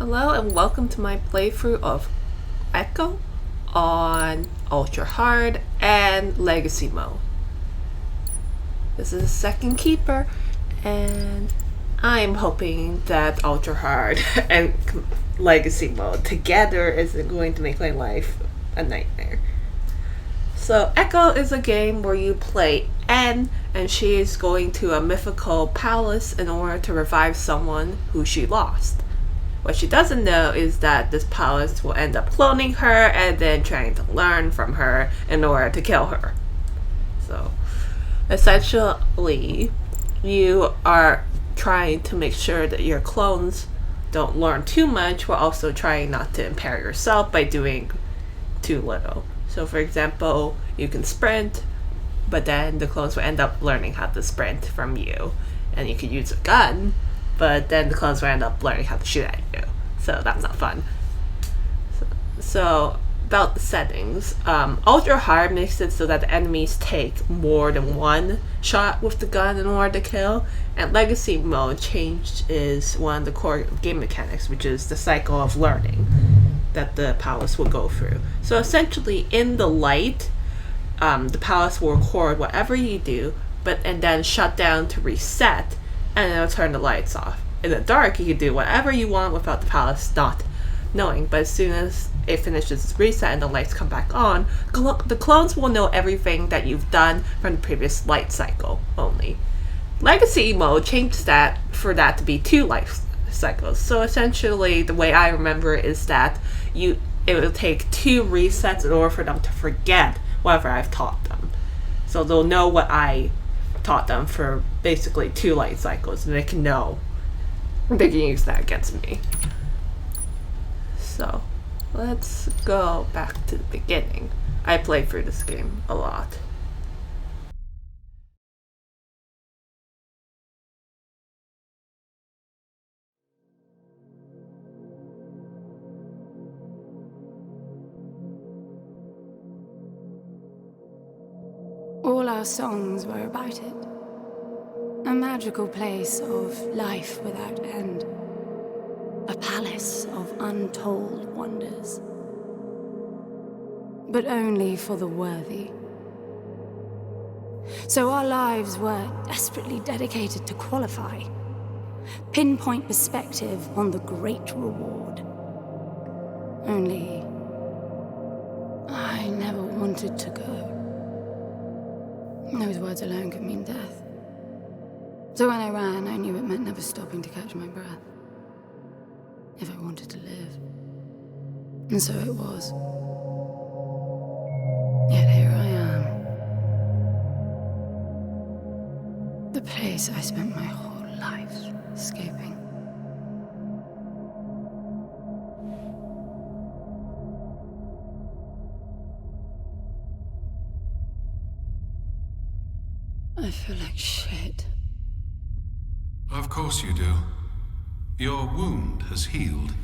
Hello and welcome to my playthrough of Echo on Ultra Hard and Legacy Mode. This is the second keeper and I'm hoping that Ultra Hard and Legacy Mode together isn't going to make my life a nightmare. So Echo is a game where you play N and she is going to a mythical palace in order to revive someone who she lost. What she doesn't know is that this palace will end up cloning her and then trying to learn from her in order to kill her. So, essentially, you are trying to make sure that your clones don't learn too much while also trying not to impair yourself by doing too little. So, for example, you can sprint, but then the clones will end up learning how to sprint from you. And you can use a gun, but then the clones will end up learning how to shoot at you. So that's not fun. So about the settings. Ultra Hard makes it so that the enemies take more than one shot with the gun in order to kill. And Legacy Mode changed is one of the core game mechanics, which is the cycle of learning that the palace will go through. So essentially in the light, the palace will record whatever you do, and then shut down to reset, and it'll turn the lights off. In the dark, you can do whatever you want without the palace not knowing, but as soon as it finishes its reset and the lights come back on, the clones will know everything that you've done from the previous light cycle only. Legacy Mode changed that for that to be 2 life cycles. So essentially, the way I remember it is that it will take 2 resets in order for them to forget whatever I've taught them. So they'll know what I taught them for basically 2 light cycles, and they can know they can use that against me. So let's go back to the beginning. I played through this game a lot. All our songs were about it. A magical place of life without end. A palace of untold wonders. But only for the worthy. So our lives were desperately dedicated to qualify. Pinpoint perspective on the great reward. Only I never wanted to go. Those words alone could mean death. So when I ran, I knew it meant never stopping to catch my breath. If I wanted to live. And so it was. Yet here I am. The place I spent my whole life escaping. I feel like shit. Of course you do. Your wound has healed.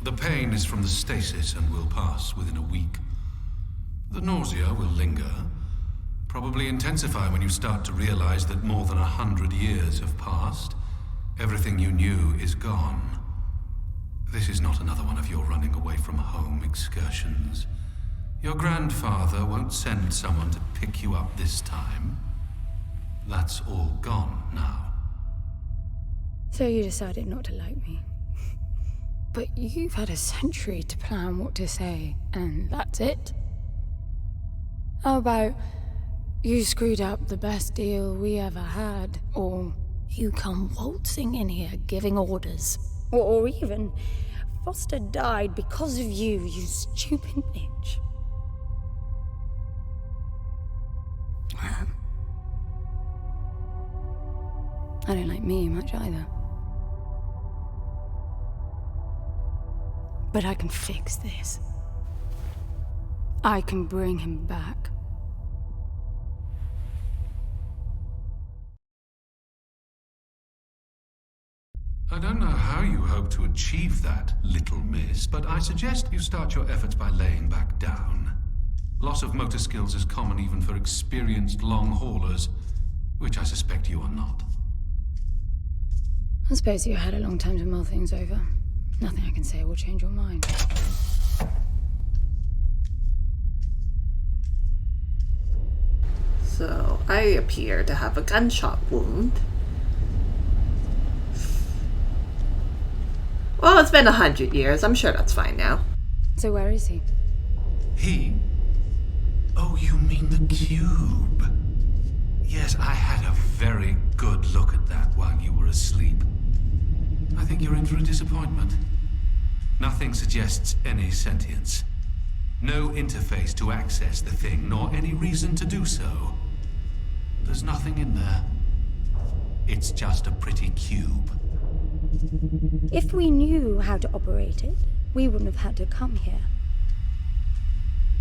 The pain is from the stasis and will pass within a week. The nausea will linger, probably intensify when you start to realize that more than 100 years have passed. Everything you knew is gone. This is not another one of your running away from home excursions. Your grandfather won't send someone to pick you up this time. That's all gone now. So you decided not to like me. But you've had a century to plan what to say, and that's it? How about you screwed up the best deal we ever had, or you come waltzing in here giving orders, or even Foster died because of you, you stupid bitch. I don't like me much either. But I can fix this. I can bring him back. I don't know how you hope to achieve that, little miss, but I suggest you start your efforts by laying back down. Loss of motor skills is common even for experienced long haulers, which I suspect you are not. I suppose you had a long time to mull things over. Nothing I can say will change your mind. So, I appear to have a gunshot wound. Well, it's been 100 years. I'm sure that's fine now. So where is he? He? Oh, you mean the cube? Yes, I had a very good look at that while you were asleep. I think you're in for a disappointment. Nothing suggests any sentience. No interface to access the thing, nor any reason to do so. There's nothing in there. It's just a pretty cube. If we knew how to operate it, we wouldn't have had to come here.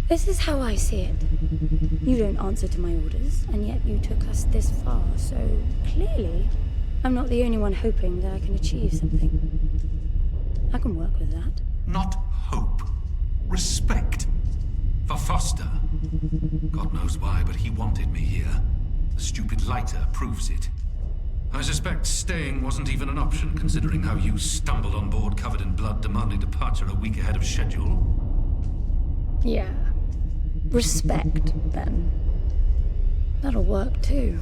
This is how I see it. You don't answer to my orders, and yet you took us this far, so clearly I'm not the only one hoping that I can achieve something. I can work with that. Not hope. Respect. For Foster. God knows why, but he wanted me here. The stupid lighter proves it. I suspect staying wasn't even an option, considering how you stumbled on board covered in blood, demanding departure a week ahead of schedule. Yeah. Respect, then. That'll work, too.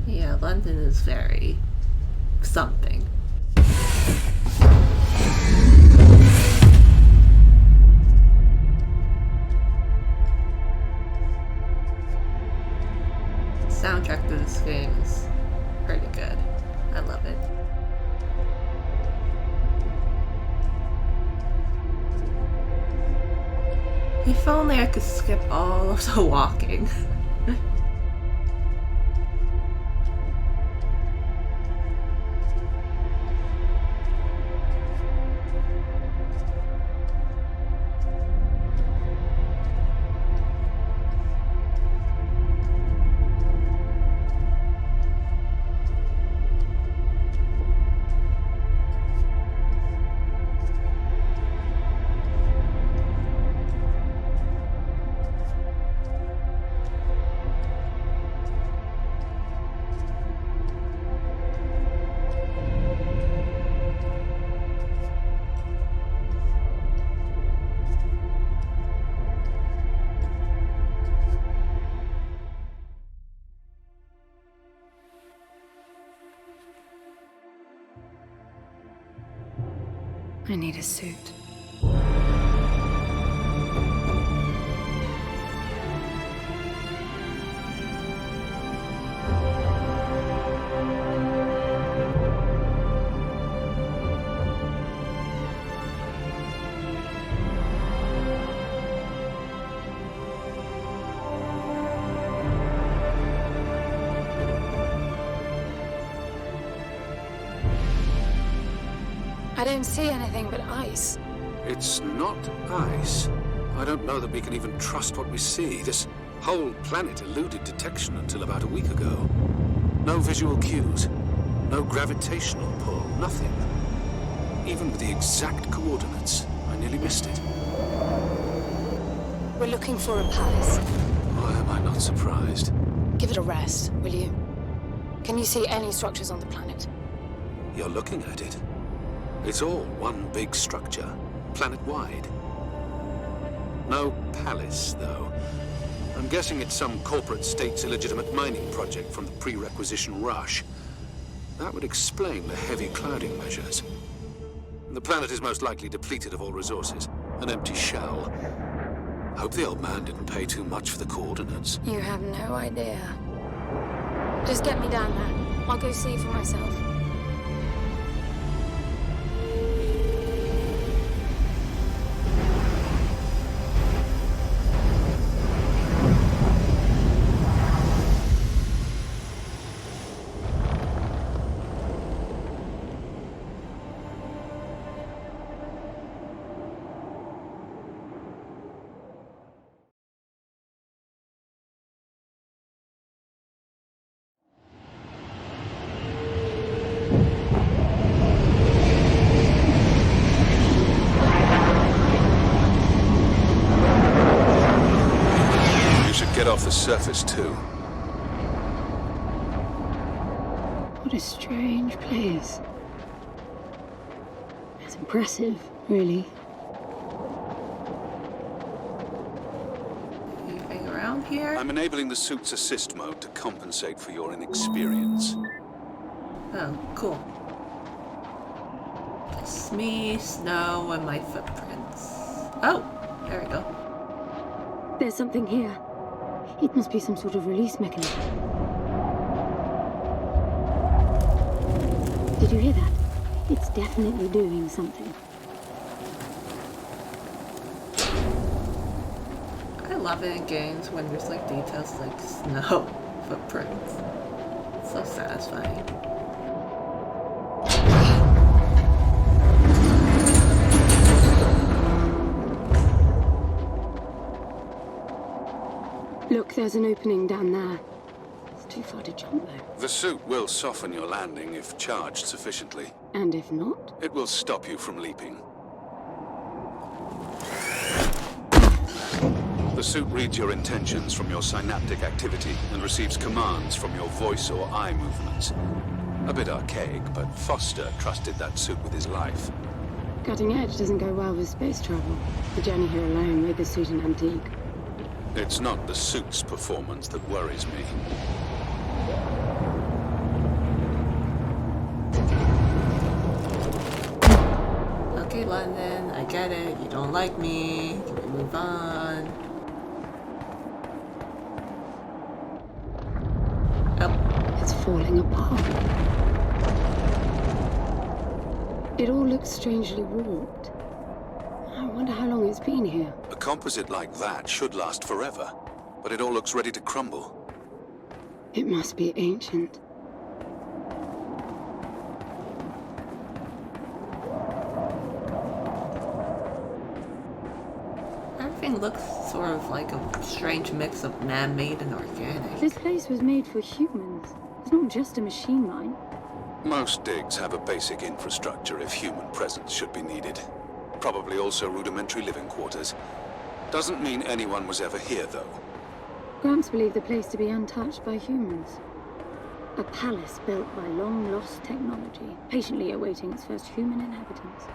Yeah, London is very something. Soundtrack to this game is pretty good. I love it. If only I could skip all of the walking. I need a suit. I don't see anything but ice. It's not ice. I don't know that we can even trust what we see. This whole planet eluded detection until about a week ago. No visual cues, no gravitational pull, nothing. Even with the exact coordinates, I nearly missed it. We're looking for a palace. Why am I not surprised? Give it a rest, will you? Can you see any structures on the planet? You're looking at it. It's all one big structure, planet-wide. No palace, though. I'm guessing it's some corporate state's illegitimate mining project from the pre-requisition rush. That would explain the heavy clouding measures. The planet is most likely depleted of all resources. An empty shell. Hope the old man didn't pay too much for the coordinates. You have no idea. Just get me down there. I'll go see for myself. off the surface, too. What a strange place. It's impressive, really. Anything around here? I'm enabling the suit's assist mode to compensate for your inexperience. Oh, cool. Just me, snow, and my footprints. Oh, there we go. There's something here. It must be some sort of release mechanism. Did you hear that? It's definitely doing something. I love it in games when there's like details like snow footprints. It's so satisfying. Look, there's an opening down there. It's too far to jump, though. The suit will soften your landing if charged sufficiently. And if not? It will stop you from leaping. The suit reads your intentions from your synaptic activity and receives commands from your voice or eye movements. A bit archaic, but Foster trusted that suit with his life. Cutting edge doesn't go well with space travel. The journey here alone made the suit an antique. It's not the suit's performance that worries me. Okay, London, I get it. You don't like me. Can we move on? Oh, It's falling apart. It all looks strangely warped. I wonder how long it's been here. A composite like that should last forever, but it all looks ready to crumble. It must be ancient. everything looks sort of like a strange mix of man-made and organic. This place was made for humans. It's not just a machine mine. Most digs have a basic infrastructure if human presence should be needed. Probably also rudimentary living quarters. Doesn't mean anyone was ever here, though. Gramps believed the place to be untouched by humans. A palace built by long-lost technology, patiently awaiting its first human inhabitants.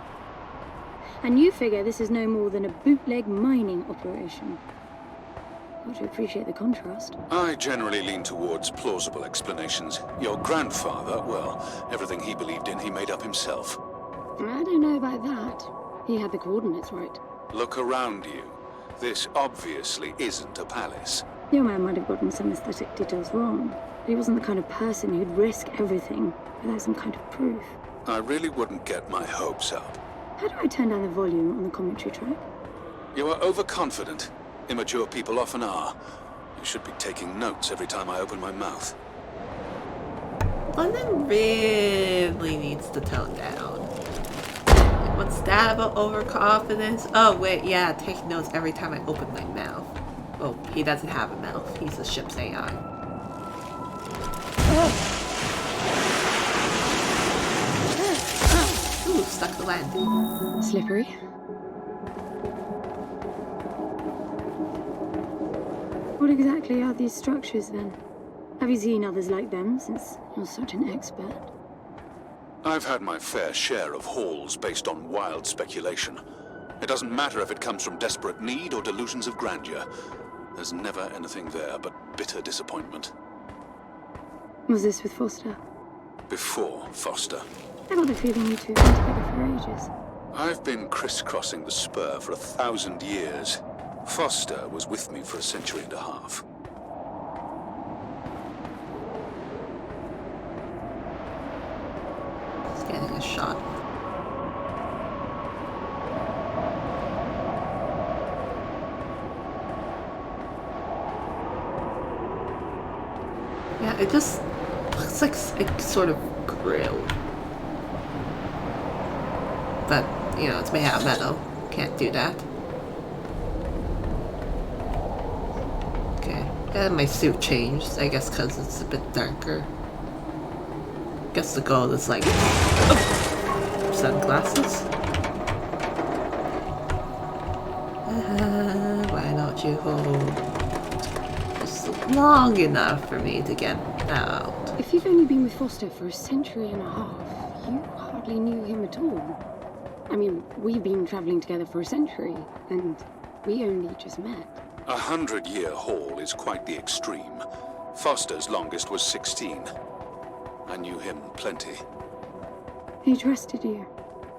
And you figure this is no more than a bootleg mining operation. Got to appreciate the contrast. I generally lean towards plausible explanations. Your grandfather, well, everything he believed in, he made up himself. I don't know about that. He had the coordinates right. Look around you. This obviously isn't a palace. Your man might have gotten some aesthetic details wrong, but he wasn't the kind of person who'd risk everything without some kind of proof. I really wouldn't get my hopes up. How do I turn down the volume on the commentary track? You are overconfident. Immature people often are. You should be taking notes every time I open my mouth. London really needs to tone down. What's that about overconfidence? Oh wait, yeah, take notes every time I open my mouth. Well, he doesn't have a mouth. He's a ship's AI. Ooh, stuck the landing. Slippery. What exactly are these structures then? Have you seen others like them since you're such an expert? I've had my fair share of hauls based on wild speculation. It doesn't matter if it comes from desperate need or delusions of grandeur. There's never anything there but bitter disappointment. Was this with Foster? Before Foster. I got the feeling you two have been together for ages. I've been crisscrossing the spur for 1,000 years. Foster was with me for a century and a half. He's getting a shot. Yeah, it just looks like it's sort of grilled. But, you know, it's made out of metal. Can't do that. Okay. And my suit changed, I guess because it's a bit darker. Guess the goal is like... Oh! Sunglasses? Why don't you hold... Just long enough for me to get out. If you've only been with Foster for a century and a half, you hardly knew him at all. I mean, we've been traveling together for a century, and we only just met. 100-year haul is quite the extreme. Foster's longest was 16. I knew him plenty. He trusted you,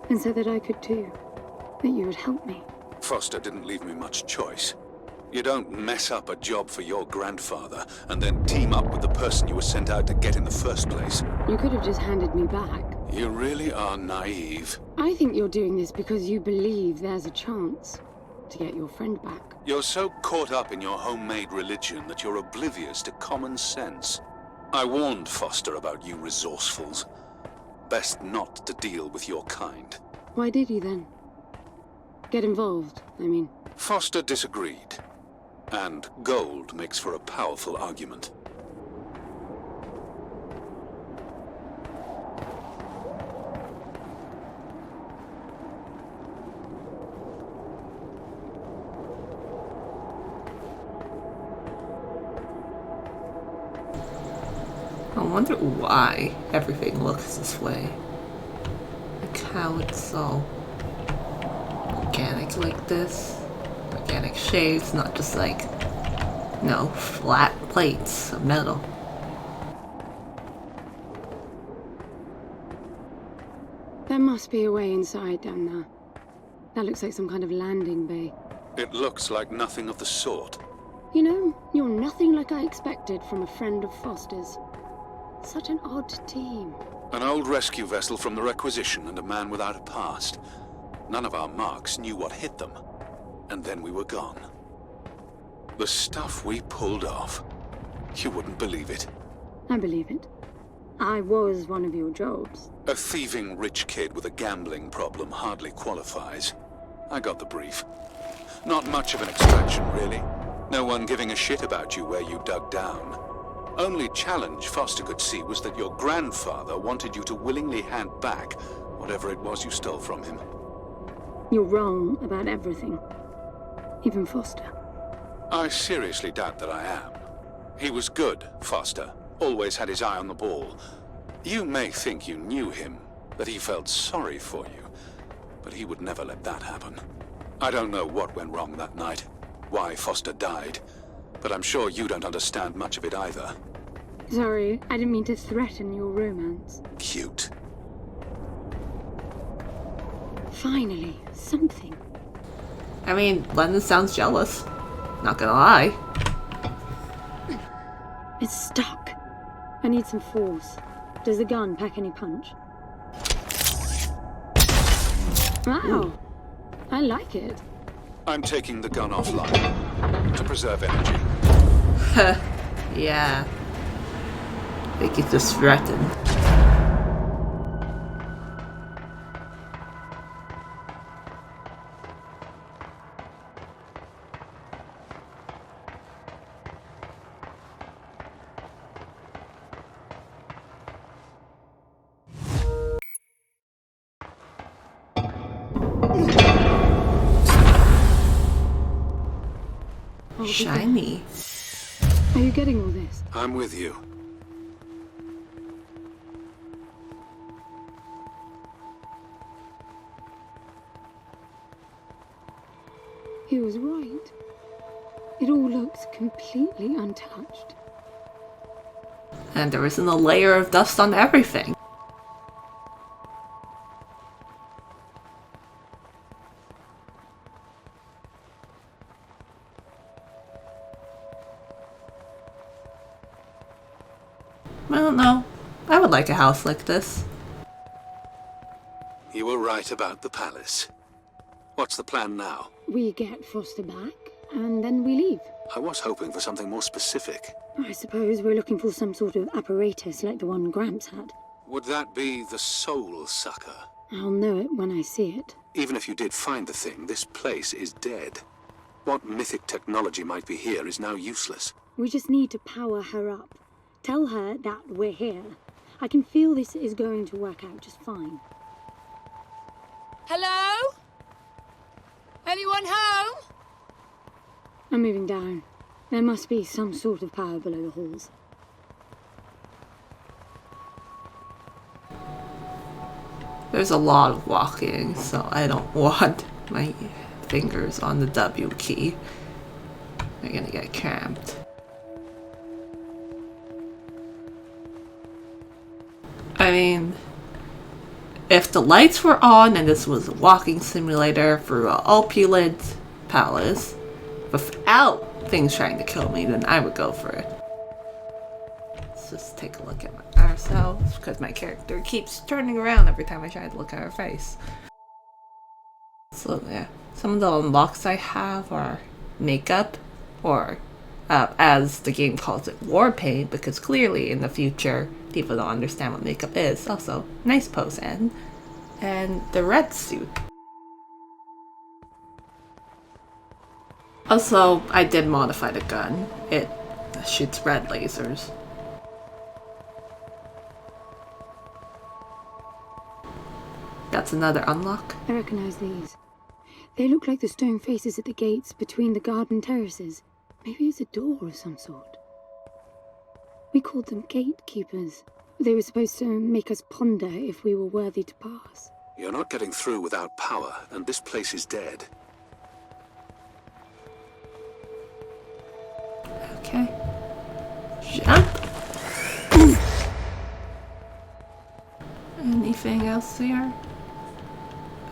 and said that I could too. That you would help me. Foster didn't leave me much choice. You don't mess up a job for your grandfather and then team up with the person you were sent out to get in the first place. You could have just handed me back. You really are naive. I think you're doing this because you believe there's a chance to get your friend back. You're so caught up in your homemade religion that you're oblivious to common sense. I warned Foster about you resourcefuls. Best not to deal with your kind. Why did you then? Get involved, I mean. Foster disagreed. And gold makes for a powerful argument. I wonder why everything looks this way. Like how it's so organic like this. Organic shapes, not just like, flat plates of metal. There must be a way inside down there. That looks like some kind of landing bay. It looks like nothing of the sort. You know, you're nothing like I expected from a friend of Foster's. Such an odd team. An old rescue vessel from the Requisition and a man without a past. None of our marks knew what hit them. And then we were gone. The stuff we pulled off. You wouldn't believe it. I believe it. I was one of your jobs. A thieving rich kid with a gambling problem hardly qualifies. I got the brief. Not much of an extraction, really. No one giving a shit about you where you dug down. Only challenge Foster could see was that your grandfather wanted you to willingly hand back whatever it was you stole from him. You're wrong about everything. Even Foster. I seriously doubt that I am. He was good, Foster. Always had his eye on the ball. You may think you knew him, that he felt sorry for you, but he would never let that happen. I don't know what went wrong that night, why Foster died, but I'm sure you don't understand much of it either. Sorry, I didn't mean to threaten your romance. Cute. Finally, something. I mean, London sounds jealous. Not gonna lie. It's stuck. I need some force. Does the gun pack any punch? Wow. Ooh. I like it. I'm taking the gun offline to preserve energy. Yeah. I think it's just threatened. Shiny. Are you getting all this? I'm with you. He was right. It all looks completely untouched. And there isn't a layer of dust on everything. I don't know. I would like a house like this. You were right about the palace. What's the plan now? We get Foster back, and then we leave. I was hoping for something more specific. I suppose we're looking for some sort of apparatus like the one Gramps had. Would that be the Soul Sucker? I'll know it when I see it. Even if you did find the thing, this place is dead. What mythic technology might be here is now useless. We just need to power her up. Tell her that we're here. I can feel this is going to work out just fine. Hello? Anyone home? I'm moving down. There must be some sort of power below the halls. There's a lot of walking, so I don't want my fingers on the W key. They're gonna get cramped. I mean, if the lights were on and this was a walking simulator through an opulent palace without things trying to kill me, then I would go for it. Let's just take a look at ourselves, because my character keeps turning around every time I try to look at her face. So yeah, some of the unlocks I have are makeup, or as the game calls it, war paint, because clearly in the future people don't understand what makeup is. Also, nice pose and the red suit. Also, I did modify the gun. It shoots red lasers. That's another unlock. I recognize these. They look like the stone faces at the gates between the garden terraces. Maybe it's a door of some sort. We called them gatekeepers. They were supposed to make us ponder if we were worthy to pass. You're not getting through without power, and this place is dead. Okay. Jump. Anything else here?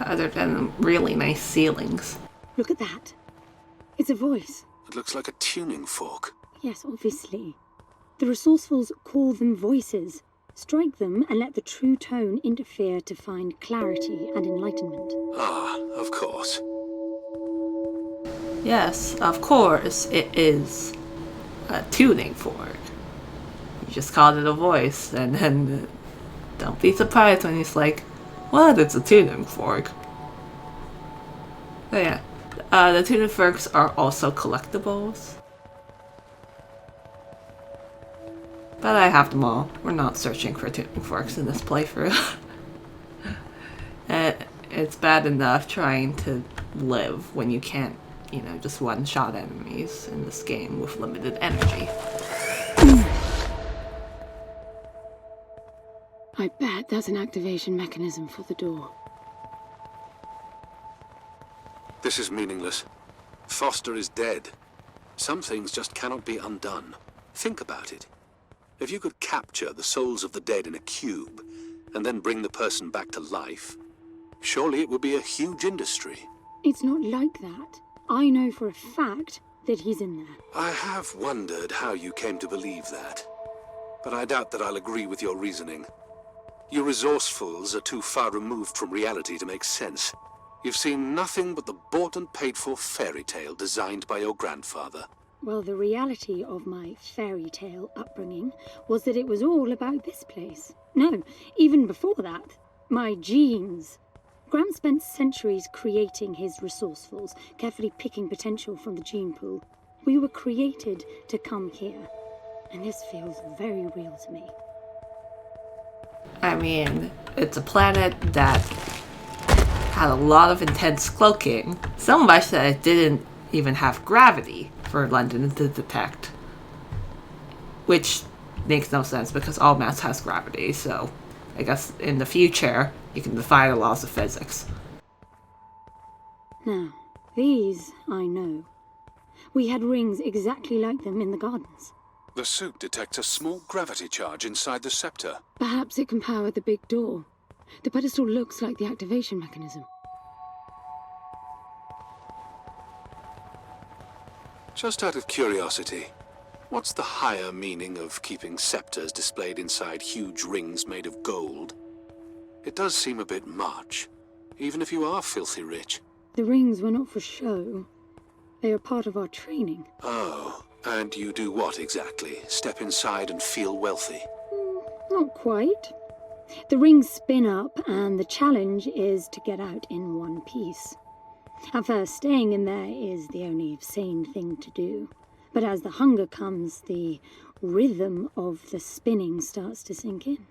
Other than really nice ceilings. Look at that. It's a voice. It looks like a tuning fork. Yes, obviously. The resourcefuls call them voices. Strike them and let the true tone interfere to find clarity and enlightenment. Ah, of course. Yes, of course, it is a tuning fork. You just called it a voice, and then don't be surprised when he's like, what? It's a tuning fork. But yeah, the tuning forks are also collectibles. But I have them all. We're not searching for tuning forks in this playthrough. It's bad enough trying to live when you can't, just one-shot enemies in this game with limited energy. I bet that's an activation mechanism for the door. This is meaningless. Foster is dead. Some things just cannot be undone. Think about it. If you could capture the souls of the dead in a cube, and then bring the person back to life, surely it would be a huge industry. It's not like that. I know for a fact that he's in there. I have wondered how you came to believe that, but I doubt that I'll agree with your reasoning. You resourcefuls are too far removed from reality to make sense. You've seen nothing but the bought and paid for fairy tale designed by your grandfather. Well, the reality of my fairy tale upbringing was that it was all about this place. No, even before that, my genes. Grant spent centuries creating his resourcefuls, carefully picking potential from the gene pool. We were created to come here, and this feels very real to me. I mean, it's a planet that had a lot of intense cloaking, so much that it didn't even have gravity for London to detect. Which makes no sense because all mass has gravity, so I guess in the future you can defy the laws of physics. Now, these I know. We had rings exactly like them in the gardens. The suit detects a small gravity charge inside the scepter. Perhaps it can power the big door. The pedestal looks like the activation mechanism. Just out of curiosity, what's the higher meaning of keeping scepters displayed inside huge rings made of gold? It does seem a bit much, even if you are filthy rich. The rings were not for show. They are part of our training. Oh, and you do what exactly? Step inside and feel wealthy? Not quite. The rings spin up, and the challenge is to get out in one piece. At first, staying in there is the only sane thing to do. But as the hunger comes, the rhythm of the spinning starts to sink in.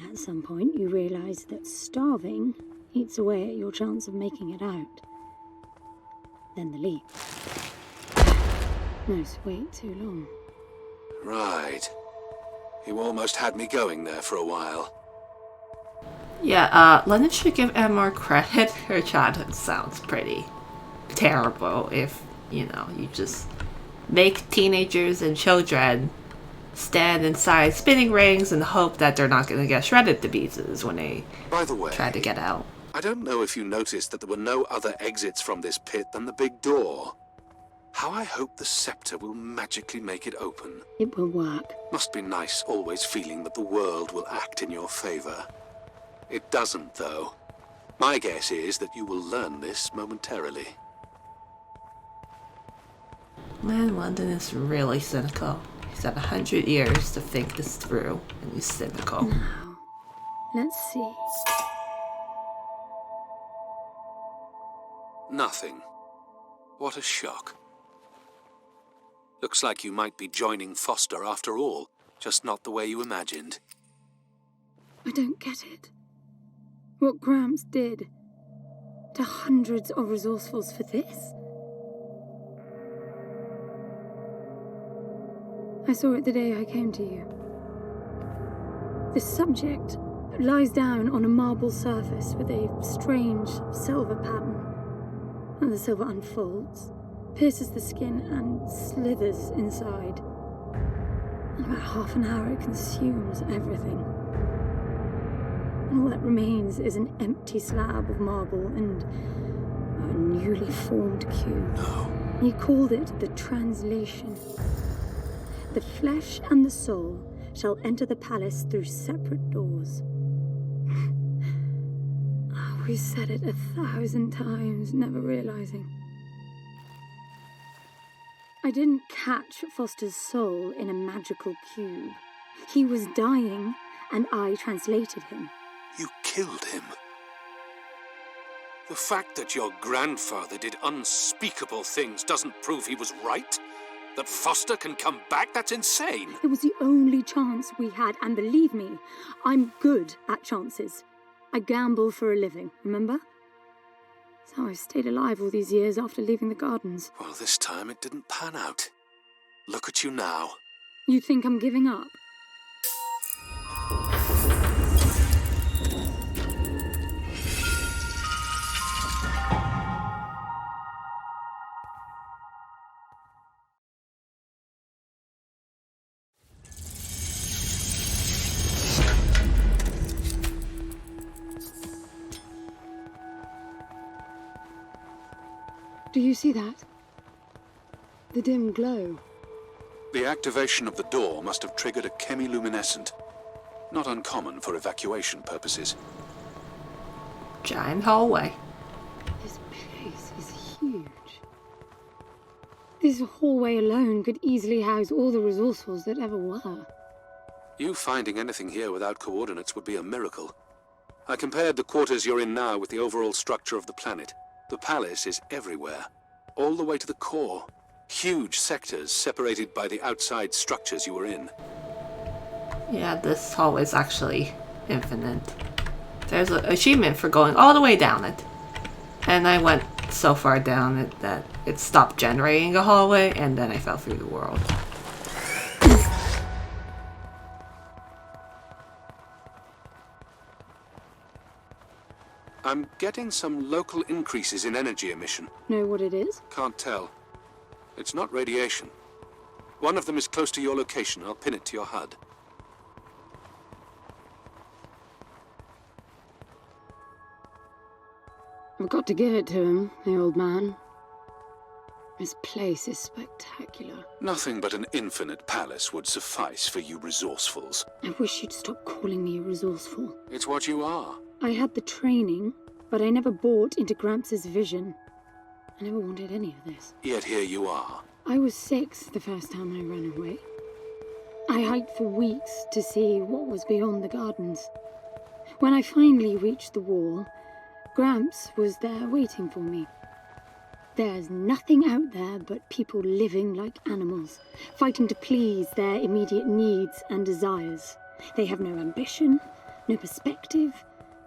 At some point, you realize that starving eats away at your chance of making it out. Then the leap. Most wait too long. Right. You almost had me going there for a while. Yeah, London should give Em more credit. Her childhood sounds pretty terrible if, you just make teenagers and children stand inside spinning rings and hope that they're not going to get shredded to pieces when they By the way, try to get out. I don't know if you noticed that there were no other exits from this pit than the big door. How I hope the scepter will magically make it open. It will work. Must be nice always feeling that the world will act in your favor. It doesn't, though. My guess is that you will learn this momentarily. Man, London is really cynical. He's had 100 years to think this through, and he's cynical. Now, let's see. Nothing. What a shock. Looks like you might be joining Foster after all, just not the way you imagined. I don't get it. What Gramps did to hundreds of resourcefuls for this? I saw it the day I came to you. The subject lies down on a marble surface with a strange silver pattern. And the silver unfolds, pierces the skin, and slithers inside. In about half an hour, it consumes everything. And all that remains is an empty slab of marble and a newly formed cube. No. He called it the translation. The flesh and the soul shall enter the palace through separate doors. We said it 1,000 times, never realizing. I didn't catch Foster's soul in a magical cube. He was dying, and I translated him. You killed him. The fact that your grandfather did unspeakable things doesn't prove he was right. That Foster can come back, that's insane. It was the only chance we had, and believe me, I'm good at chances. I gamble for a living, remember? That's how I've stayed alive all these years after leaving the gardens. Well, this time it didn't pan out. Look at you now. You think I'm giving up? Do you see that? The dim glow. The activation of the door must have triggered a chemiluminescent. Not uncommon for evacuation purposes. Giant hallway. This place is huge. This hallway alone could easily house all the resourcefuls that ever were. You finding anything here without coordinates would be a miracle. I compared the quarters you're in now with the overall structure of the planet. The palace is everywhere, all the way to the core. Huge sectors separated by the outside structures you were in. Yeah, this hallway is actually infinite. There's an achievement for going all the way down it. And I went so far down it that it stopped generating a hallway, and then I fell through the world. I'm getting some local increases in energy emission. Know what it is? Can't tell. It's not radiation. One of them is close to your location. I'll pin it to your HUD. I've got to give it to him, the old man. This place is spectacular. Nothing but an infinite palace would suffice for you resourcefuls. I wish you'd stop calling me a resourceful. It's what you are. I had the training, but I never bought into Gramps' vision. I never wanted any of this. Yet here you are. I was 6 the first time I ran away. I hiked for weeks to see what was beyond the gardens. When I finally reached the wall, Gramps was there waiting for me. There's nothing out there but people living like animals, fighting to please their immediate needs and desires. They have no ambition, no perspective.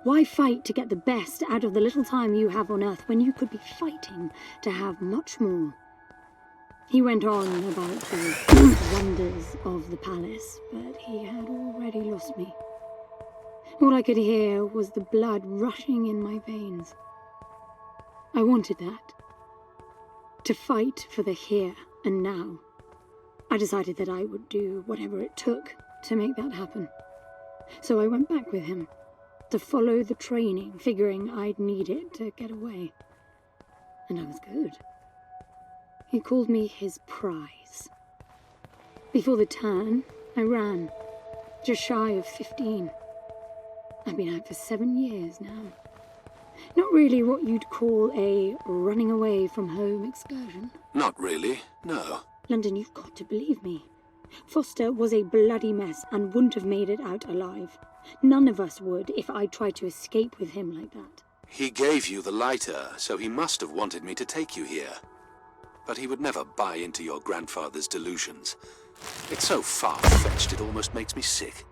Why fight to get the best out of the little time you have on Earth when you could be fighting to have much more? He went on about the wonders of the palace, but he had already lost me. All I could hear was the blood rushing in my veins. I wanted that. To fight for the here and now. I decided that I would do whatever it took to make that happen. So I went back with him, to follow the training, figuring I'd need it to get away. And I was good. He called me his prize. Before the turn, I ran, just shy of 15. I've been out for 7 years now. Not really what you'd call a running away from home excursion. Not really, no. London, you've got to believe me. Foster was a bloody mess and wouldn't have made it out alive. None of us would if I tried to escape with him like that. He gave you the lighter, so he must have wanted me to take you here. But he would never buy into your grandfather's delusions. It's so far-fetched it almost makes me sick.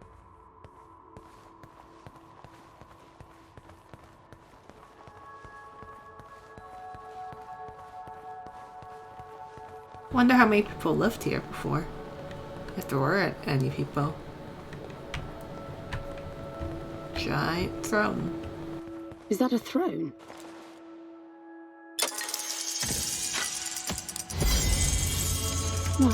Wonder how many people lived here before. If there were any people. Giant throne. Is that a throne? Look.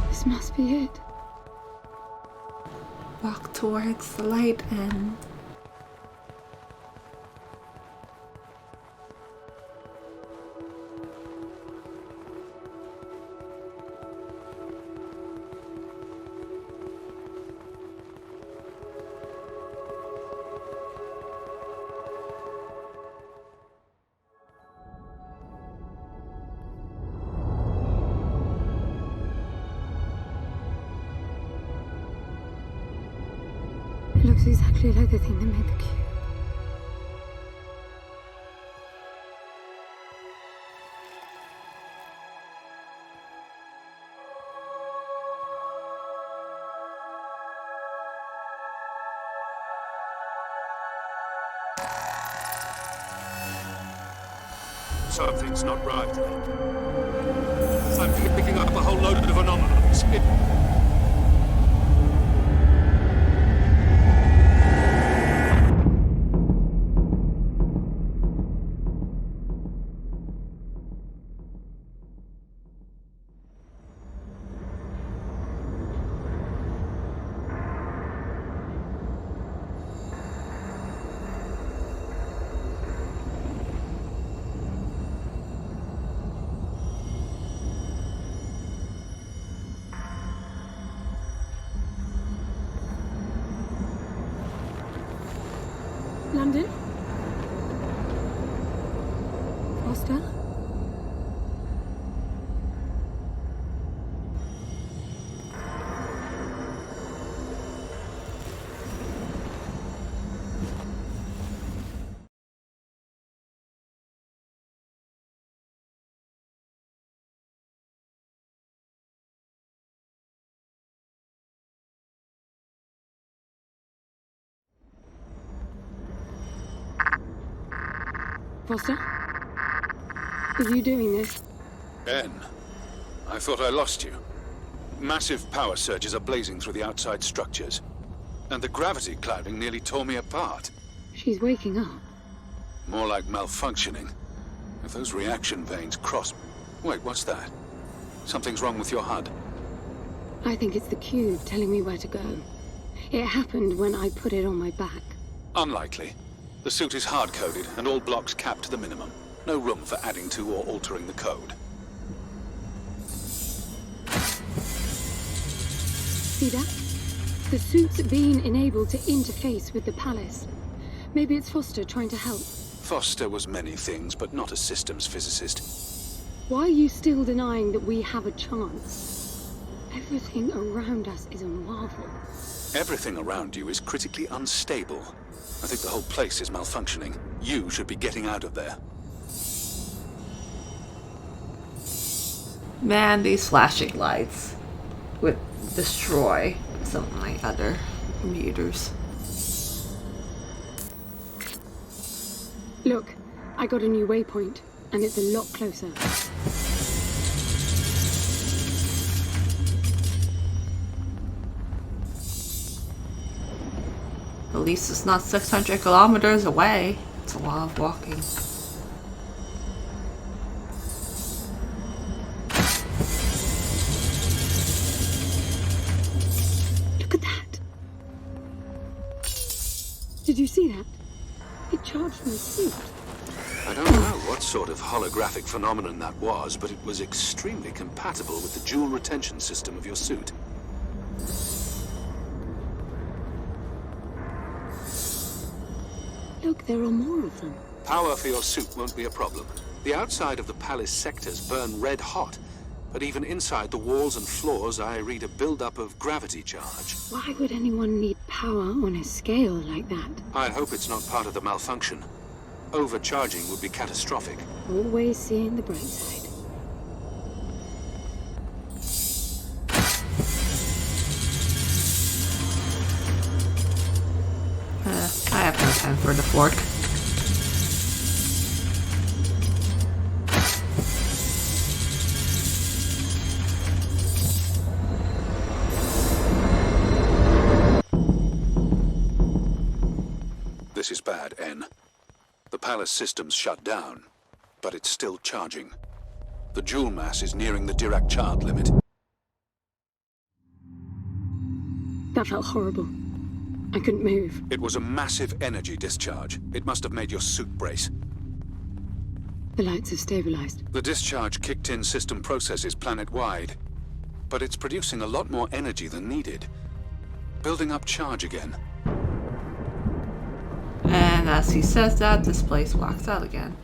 This must be it. Walk towards the light and... It looks exactly like the thing that made the cube. Something's not right. I'm picking up a whole load of anomalies. London? Foster? Foster? Are you doing this? Ben, I thought I lost you. Massive power surges are blazing through the outside structures. And the gravity clouding nearly tore me apart. She's waking up. More like malfunctioning. If those reaction veins cross... Wait, what's that? Something's wrong with your HUD. I think it's the cube telling me where to go. It happened when I put it on my back. Unlikely. The suit is hard-coded and all blocks capped to the minimum. No room for adding to or altering the code. See that? The suit's been enabled to interface with the palace. Maybe it's Foster trying to help. Foster was many things, but not a systems physicist. Why are you still denying that we have a chance? Everything around us is a marvel. Everything around you is critically unstable. I think the whole place is malfunctioning. You should be getting out of there. Man, these flashing lights would destroy something like other computers. Look, I got a new waypoint, and it's a lot closer. At least it's not 600 kilometers away. It's a lot of walking. Look at that! Did you see that? It charged my suit. I don't know what sort of holographic phenomenon that was, but it was extremely compatible with the dual retention system of your suit. Look, there are more of them. Power for your suit won't be a problem. The outside of the palace sectors burn red hot, but even inside the walls and floors I read a build-up of gravity charge. Why would anyone need power on a scale like that? I hope it's not part of the malfunction. Overcharging would be catastrophic. Always seeing the bright side. I have no time for the fork. This is bad, N. The palace system's shut down, but it's still charging. The joule mass is nearing the Dirac child limit. That felt horrible. I couldn't move. It was a massive energy discharge. It must have made your suit brace. The lights have stabilized. The discharge kicked in system processes planet-wide, but it's producing a lot more energy than needed. Building up charge again. And as he says that, this place walks out again.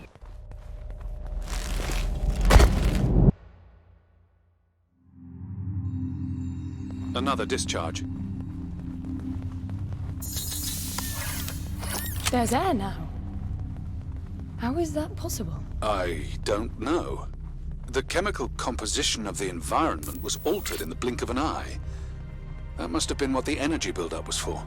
Another discharge. There's air now. How is that possible? I don't know. The chemical composition of the environment was altered in the blink of an eye. That must have been what the energy buildup was for.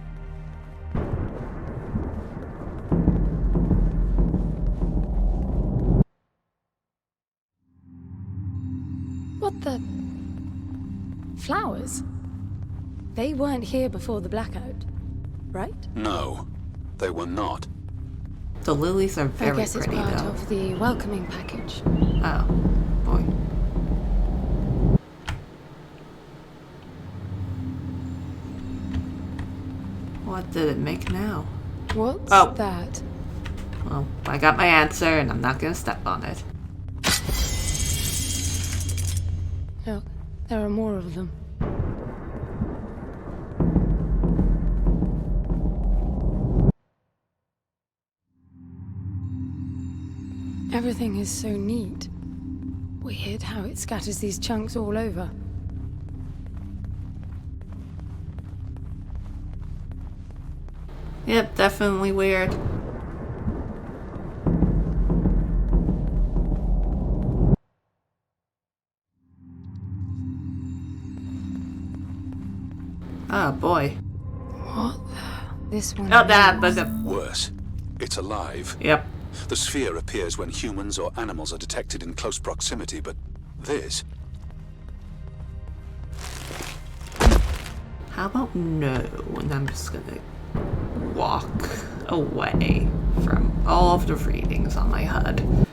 What the... Flowers? They weren't here before the blackout, right? No, they were not. The lilies are I very guess it's pretty part though. of the welcoming package. Oh, boy. What did it make now? What's Oh. that? Well, I got my answer and I'm not gonna step on it. Look, there are more of them. Everything is so neat. Weird how it scatters these chunks all over. Yep, definitely weird. Oh boy. What the... This one... Oh, that was a... Worse, it's alive. Yep. The sphere appears when humans or animals are detected in close proximity, but this... How about no? And I'm just gonna walk away from all of the readings on my HUD.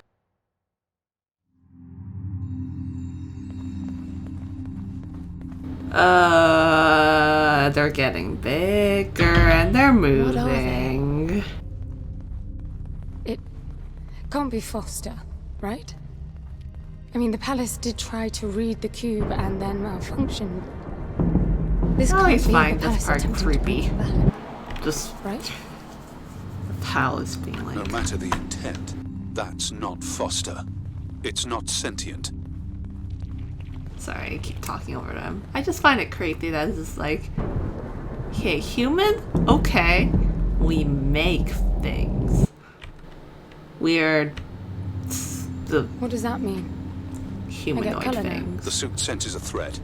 They're getting bigger and they're What are they? moving. It can't be Foster, right? I mean, the palace did try to read the cube and then malfunctioned. This Oh, can't he's be fine. the This palace part's attempting to creepy. bring it back, Just right? palace being like. No matter the intent, that's not Foster. It's not sentient. Sorry, I keep talking over them. I just find it creepy that it's just like, okay, human? Okay. We make things. We're the What does that mean? humanoid colour now. things. The suit senses a threat.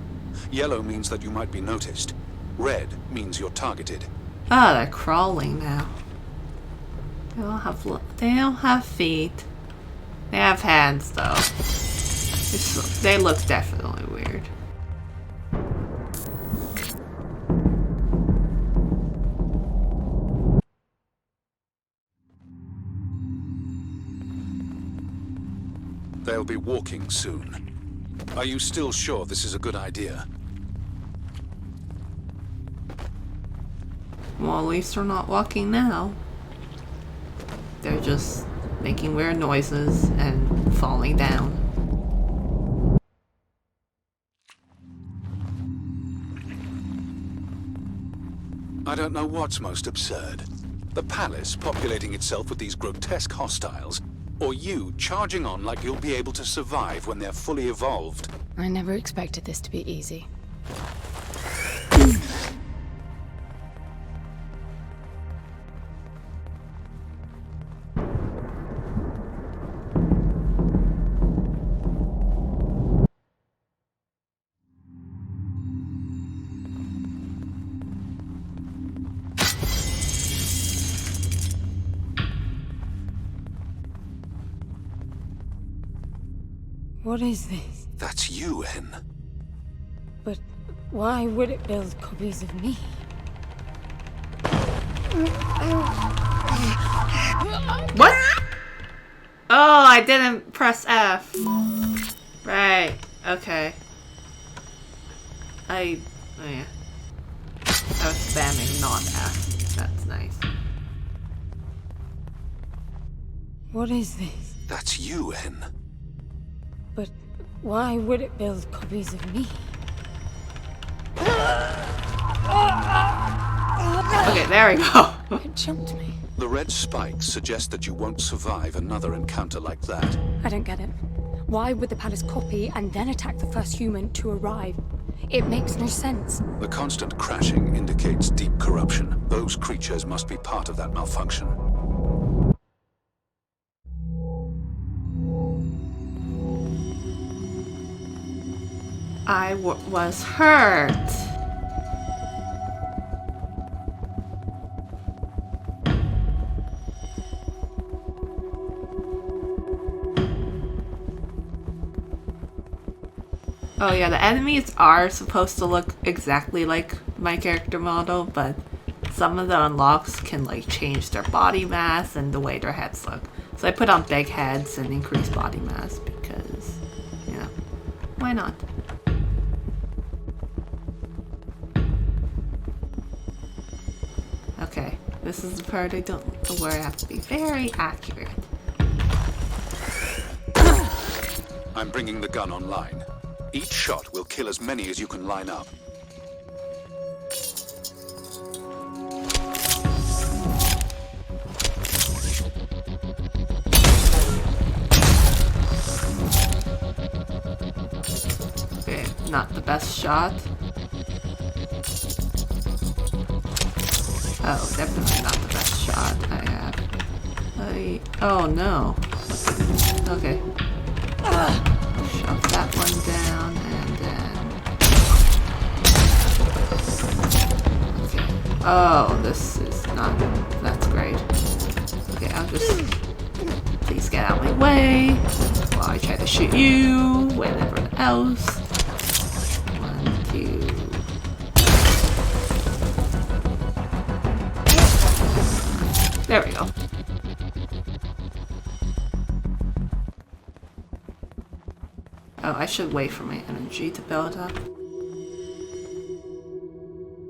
Yellow means that you might be noticed. Red means you're targeted. Oh, they're crawling now. They don't have feet. They have hands though. They look definitely weird. They'll be walking soon. Are you still sure this is a good idea? Well, at least they're not walking now. They're just making weird noises and falling down. I don't know what's most absurd. The palace populating itself with these grotesque hostiles, or you charging on like you'll be able to survive when they're fully evolved. I never expected this to be easy. What is this? That's you, En. But why would it build copies of me? What? Oh, I didn't press F. Right. Okay. Oh yeah. I was spamming not F. That's nice. What is this? That's you, En. But why would it build copies of me? Okay, there we go. It jumped me. The red spikes suggest that you won't survive another encounter like that. I don't get it. Why would the palace copy and then attack the first human to arrive? It makes no sense. The constant crashing indicates deep corruption. Those creatures must be part of that malfunction. I was hurt. Oh yeah, the enemies are supposed to look exactly like my character model, but some of the unlocks can like change their body mass and the way their heads look. So I put on big heads and increase body mass because, you know, why not? Okay, this is the part where I have to be very accurate. I'm bringing the gun online. Each shot will kill as many as you can line up. Okay, not the best shot. Oh, definitely not the best shot I have. Oh no. Okay. Shove that one down and then... Okay. Oh, this is not... That's great. Okay, I'll just... Please get out of my way while I try to shoot you and everyone else. 1, 2... There we go. Oh, I should wait for my energy to build up.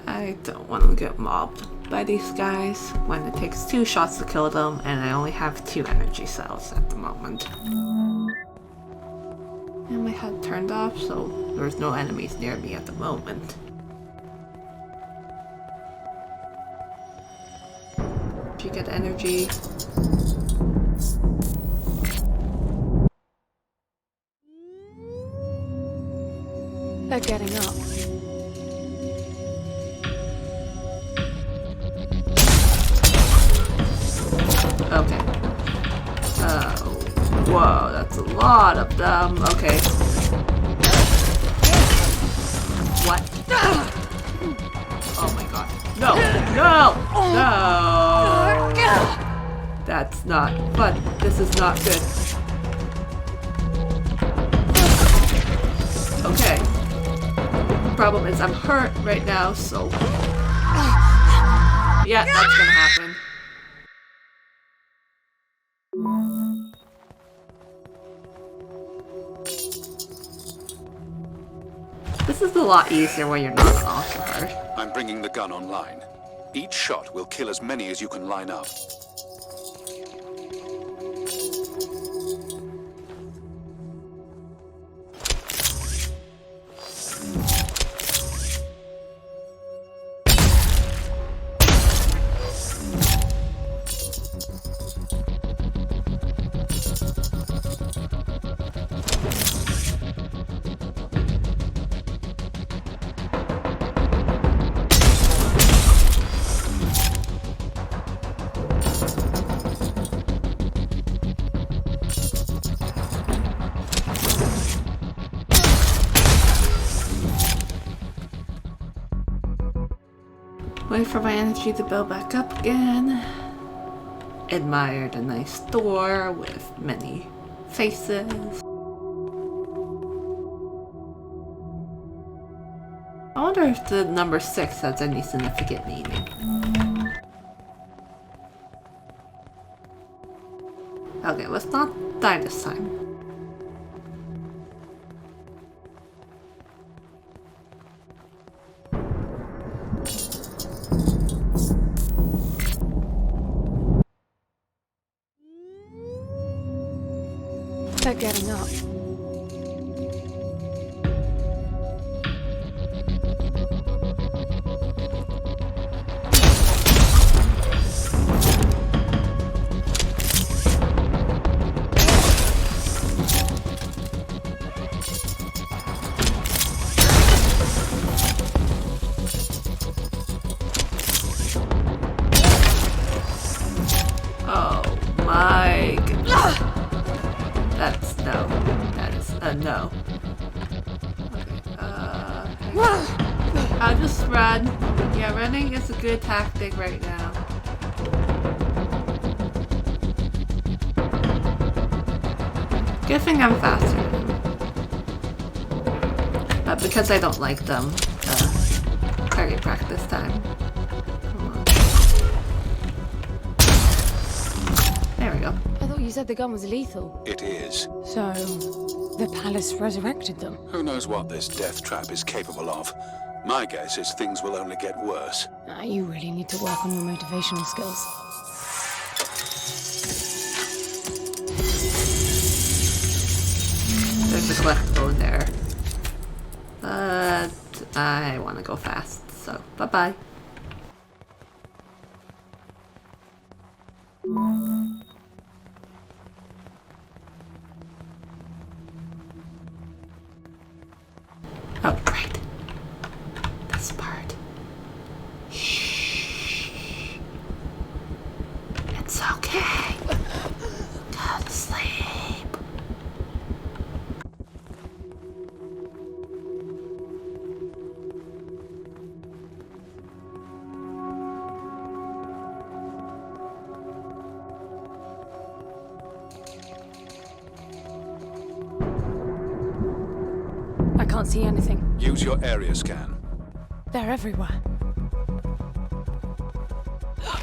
I don't want to get mobbed by these guys when it takes 2 shots to kill them and I only have 2 energy cells at the moment. And my HUD turned off, so there's no enemies near me at the moment. Did you get energy? They're getting up. Okay. Whoa, that's a lot of them. Okay. What? Oh my god. No! No! No! That's not fun. This is not good. Okay. Problem is I'm hurt right now, so... Yeah, that's gonna happen. This is a lot easier when you're not also hurt. I'm bringing the gun online. Each shot will kill as many as you can line up. Wait for my energy to build back up again. Admire the nice door with many faces. I wonder if the number 6 has any significant meaning. Okay, let's not die this time. They're getting up. Oh my goodness. That's no. That is a no. Okay, I'll just run. Yeah, running is a good tactic right now. Good thing I'm faster than them. But because I don't like them, target practice time. Come on. There we go. I thought you said the gun was lethal. It is. So, the palace resurrected them. Who knows what this death trap is capable of? My guess is things will only get worse. You really need to work on your motivational skills. There's a collectible in there. But I want to go fast, so bye-bye. Oh, great. This part. Shh. It's okay. Go to sleep. I can't see anything. Use your area scan. They're everywhere. Oh,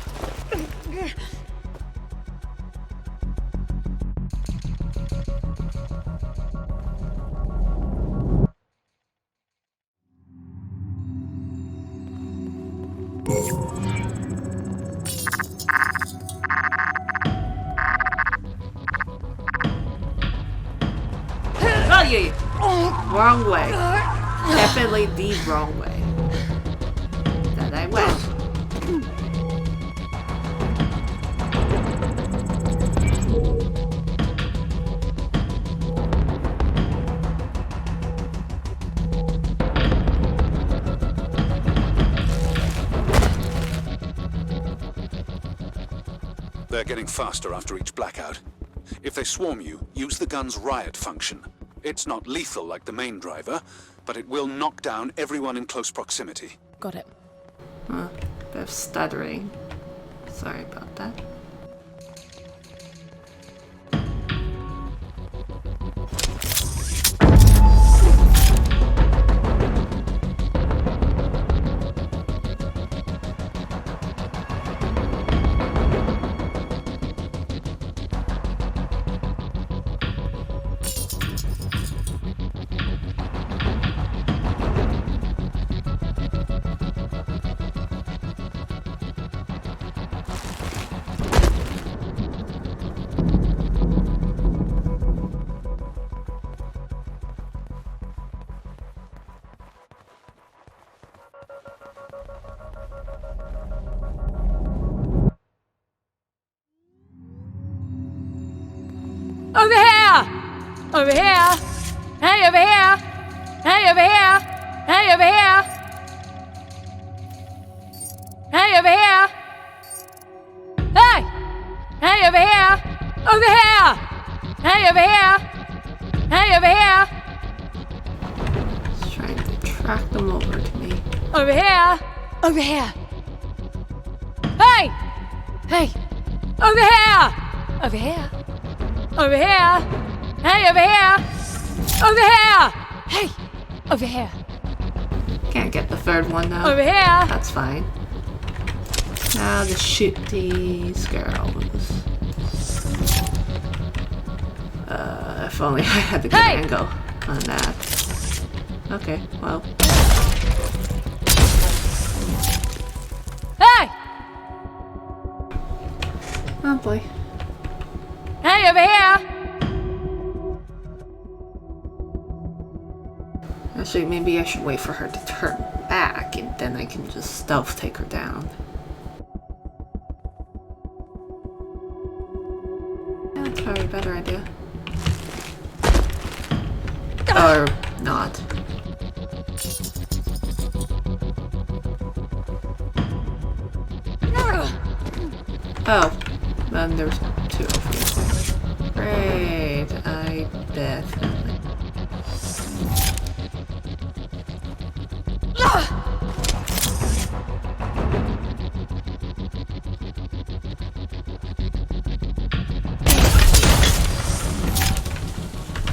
yeah. Wrong way. Definitely the wrong way. That I went. They're getting faster after each blackout. If they swarm you, use the gun's riot function. It's not lethal like the main driver, but it will knock down everyone in close proximity. Got it. Huh. bit of stuttering. Sorry about that. Over here! Over here! Hey, over here! Hey, over here! Hey, over here! Hey, over here! Hey! Hey, over here! Over here! Hey, over here! Hey, over here! Just trying to track them over to me. Over here! Over here! Hey! Hey! Over here! Over here! Over here! Hey, over here! Over here! Hey! Over here! Can't get the third one now. Over here! That's fine. Now to shoot these girls. If only I had a good Hey! angle on that. Okay, well. Hey! Oh boy. Hey, over here! Actually, maybe I should wait for her to turn back and then I can just stealth take her down. Yeah, that's probably a better idea. Or not. Oh, then there's two over here. Great, I definitely.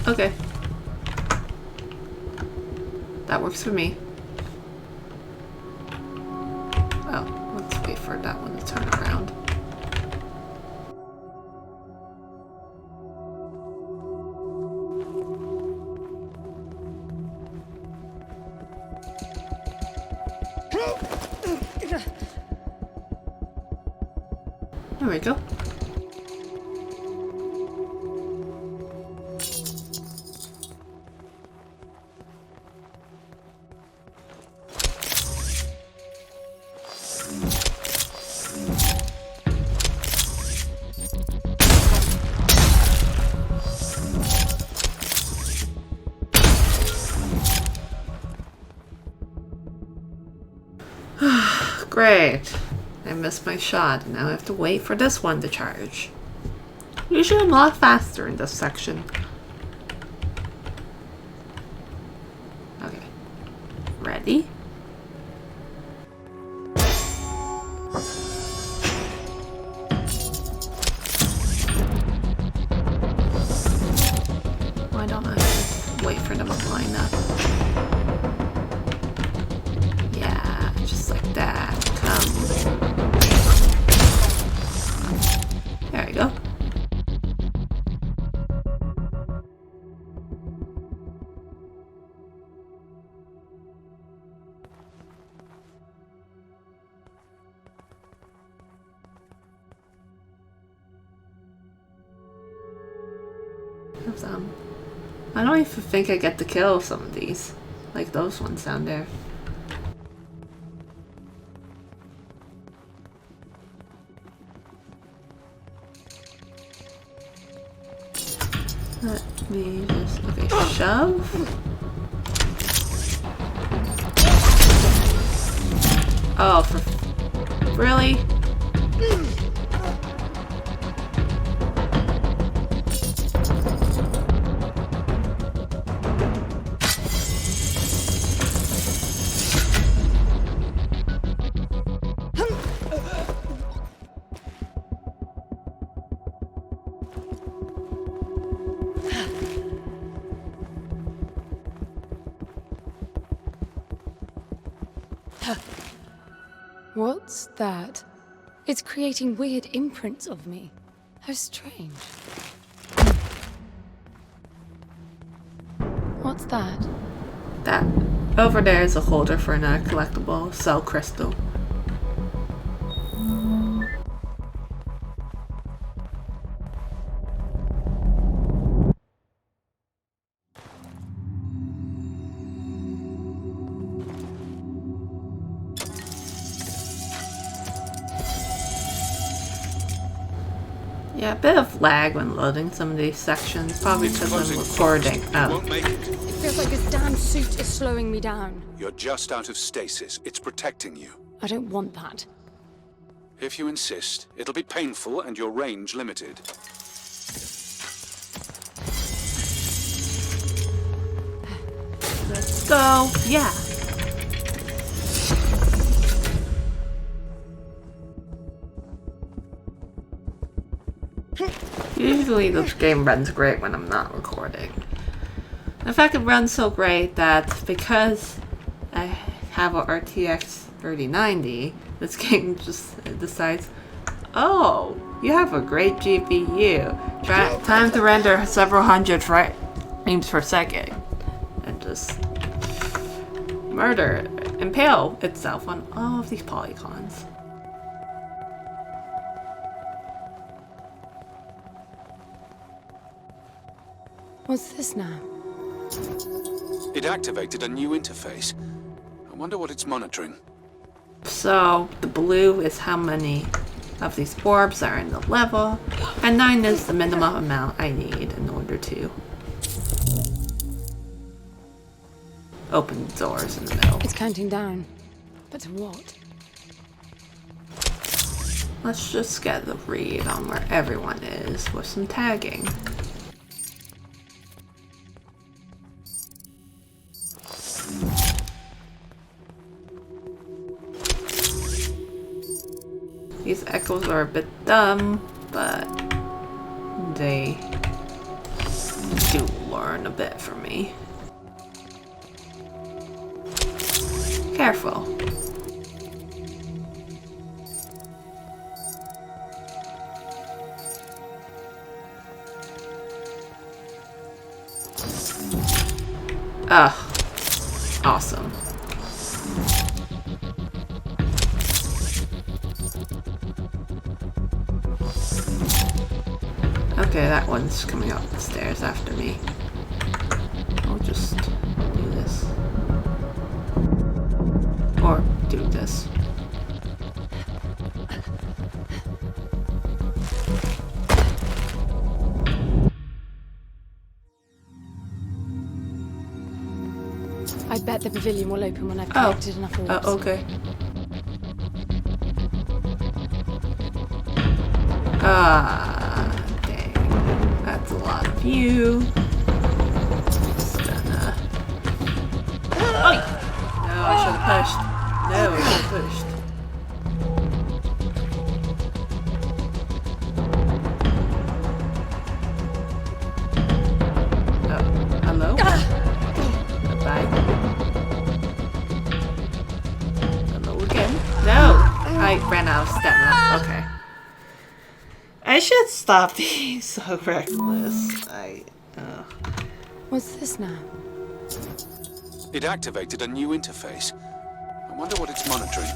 Okay. That works for me. Oh, let's wait for that one to turn around. There we go. Great. I missed my shot. Now I have to wait for this one to charge. Usually I'm a lot faster in this section. Okay. Ready? Why don't I just wait for them to line up? Yeah, just like that. Come. There we go. I don't even think I get to kill some of these, like those ones down there. Let me just, okay, shove. Oh, really? What's that? It's creating weird imprints of me. How strange. What's that? That over there is a holder for another collectible, cell crystal. Yeah, a bit of lag when loading some of these sections, probably because I'm recording. Won't make it. It feels like this damn suit is slowing me down. You're just out of stasis. It's protecting you. I don't want that. If you insist, it'll be painful and your range limited. Let's go. Yeah. Usually this game runs great when I'm not recording. In fact, it runs so great that because I have a RTX 3090, this game just decides, oh, you have a great GPU. Time to render several hundred frames per second. And just impale itself on all of these polygons. What's this now? It activated a new interface. I wonder what it's monitoring. So the blue is how many of these orbs are in the level, and 9 is the minimum amount I need in order to open doors in the middle. It's counting down. But to what? Let's just get a read on where everyone is with some tagging. These echoes are a bit dumb, but they do learn a bit from me. Careful. Awesome. Okay, that one's coming up the stairs after me. I'll just do this. Or do this. I bet the pavilion will open when I've collected enough orbs. Okay. Dang. That's a lot of you. Just gonna... Oh! No, I should have pushed. No, I should have pushed. Oh, hello? Bye. Hello again. No! I ran out of stamina. Okay. I should stop being so reckless. What's this now? It activated a new interface. I wonder what it's monitoring.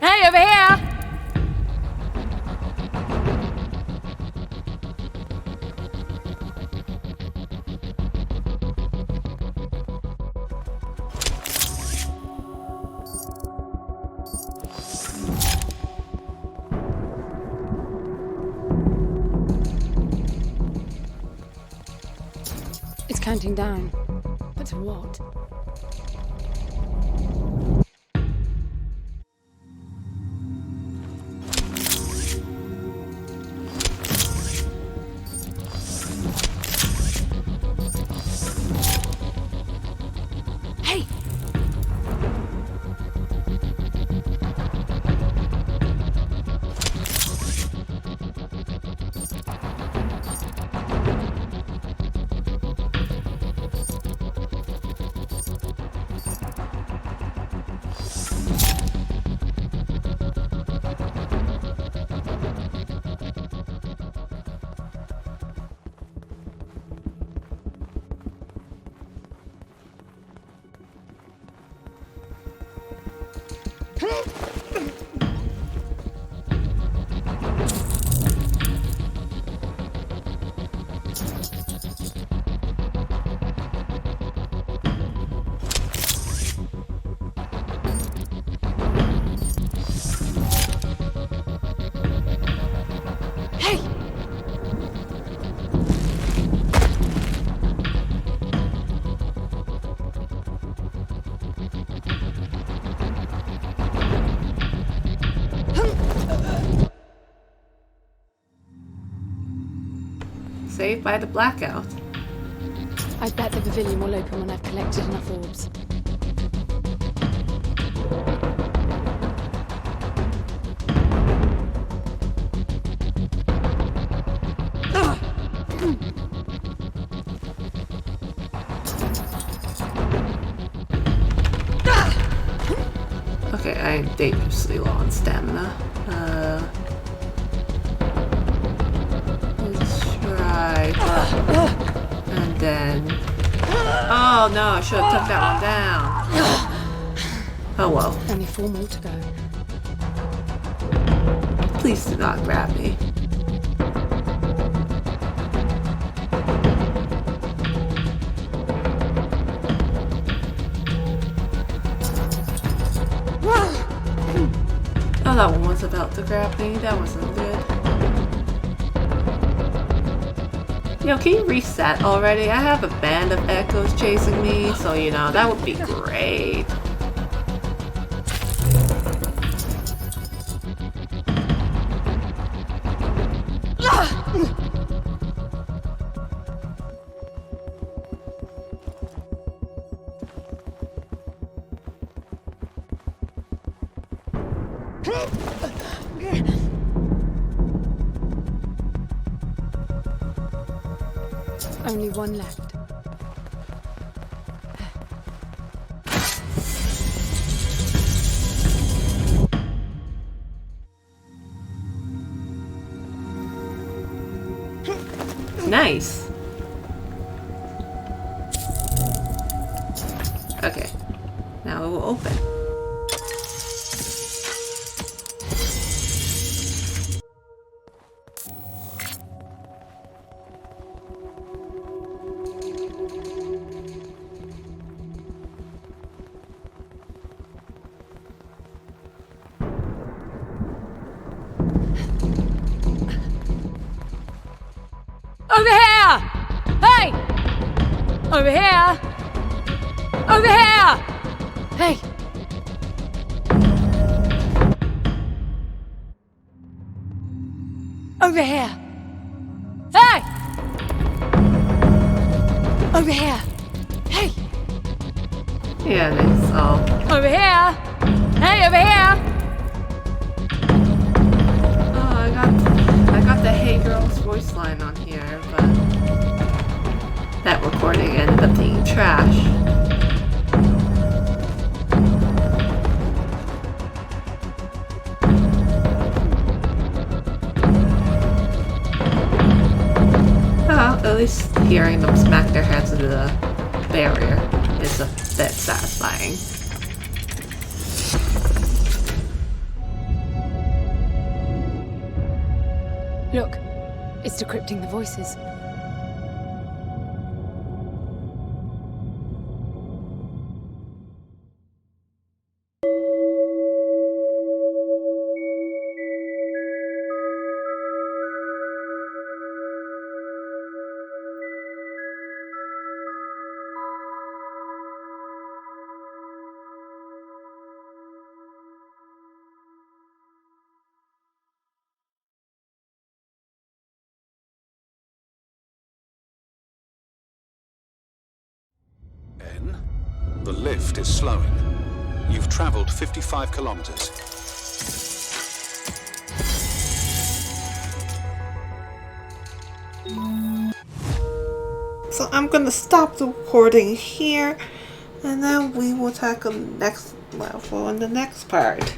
Hey, over here! It's counting down. what? Hey! Hey! Saved by the blackout. I bet the pavilion will open when I've collected enough orbs. Okay, I am dangerously low on stamina. Let's try. And then... Oh no, I should have took that one down. Oh well. Only 4 more to go. Please do not grab me. Oh, that one was about to grab me. That wasn't good. Yo, can you reset already? I have a band of echoes chasing me, so you know, that would be great. Only one left. Nice. Okay. Now it will open. Over here! Hey! Over here! Over here! Hey! Over here! Hey! Over here! Hey! Yeah, that's all. Over here! Hey, over here! Oh, I got the Hey Girls voice line on here, but that recording ended up being trash. Well, at least hearing them smack their heads into the barrier is a bit satisfying. Look, it's decrypting the voices. again. The lift is slowing. You've traveled 55 kilometers. So I'm gonna stop the recording here, and then we will tackle the next level in the next part.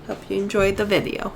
Hope you enjoyed the video.